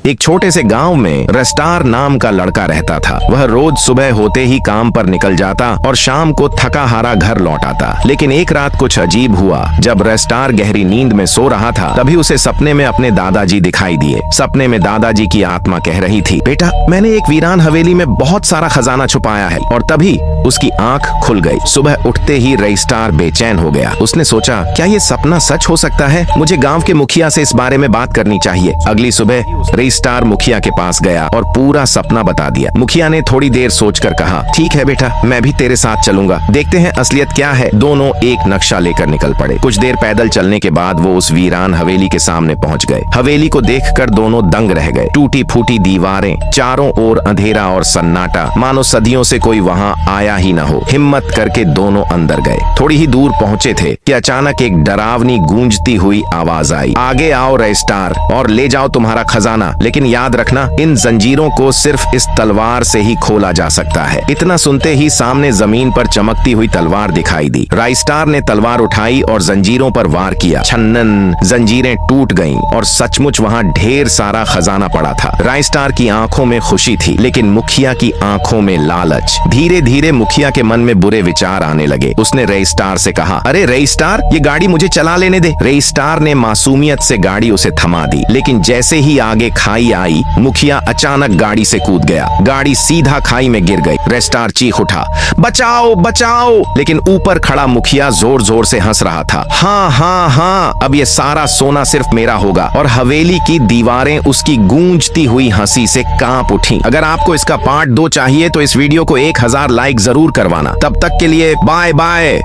एक छोटे से गांव में रेस्टार नाम का लड़का रहता था। वह रोज सुबह होते ही काम पर निकल जाता और शाम को थका हारा घर लौट आता। लेकिन एक रात कुछ अजीब हुआ। जब रेस्टार गहरी नींद में सो रहा था, तभी उसे सपने में अपने दादाजी दिखाई दिए। सपने में दादाजी की आत्मा कह रही थी, बेटा मैंने एक वीरान हवेली में बहुत सारा खजाना छुपाया है। और तभी उसकी आंख खुल गई। सुबह उठते ही रेस्टार बेचैन हो गया। उसने सोचा, क्या ये सपना सच हो सकता है? मुझे गांव के मुखिया से इस बारे में बात करनी चाहिए। अगली सुबह रेस्टार मुखिया के पास गया और पूरा सपना बता दिया। मुखिया ने थोड़ी देर सोचकर कहा, ठीक है बेटा, मैं भी तेरे साथ चलूंगा, देखते हैं असलियत क्या है। दोनों एक नक्शा लेकर निकल पड़े। कुछ देर पैदल चलने के बाद वो उस वीरान हवेली के सामने पहुंच गए। हवेली को देखकर दोनों दंग रह गए। टूटी फूटी दीवारें, चारों ओर अंधेरा और सन्नाटा, मानो सदियों से कोई वहां आया ही न हो। हिम्मत करके दोनों अंदर गए। थोड़ी ही दूर पहुंचे थे कि अचानक एक डरावनी गूंजती हुई आवाज आई, आगे आओ रेस्टार और ले जाओ तुम्हारा खजाना, लेकिन याद रखना इन जंजीरों को सिर्फ इस तलवार से ही खोला जा सकता है। इतना सुनते ही सामने जमीन पर चमकती हुई तलवार दिखाई दी। रेस्टार ने तलवार उठाई और जंजीरों पर वार किया। छन्नन जंजीरें टूट गईं और सचमुच वहां ढेर सारा खजाना पड़ा था। रेस्टार की आंखों में खुशी थी, लेकिन मुखिया की आंखों में लालच। धीरे धीरे मुखिया के मन में बुरे विचार आने लगे। उसने रेस्टार से कहा, अरे रेस्टार, ये गाड़ी मुझे चला लेने दे। रेस्टार ने मासूमियत से गाड़ी उसे थमा दी, लेकिन जैसे ही आगे खाई आई, मुखिया अचानक गाड़ी से कूद गया। गाड़ी सीधा खाई में गिर गई। रेस्टार चीख उठा, बचाओ बचाओ, लेकिन ऊपर खड़ा मुखिया जोर जोर से हंस रहा था। हाँ हाँ हाँ, अब ये सारा सोना सिर्फ मेरा होगा। और हवेली की दीवारें उसकी गूंजती हुई हंसी से कांप उठी। अगर आपको इसका पार्ट 2 चाहिए तो इस वीडियो को 1000 लाइक जरूर करवाना। तब तक के लिए बाय बाय।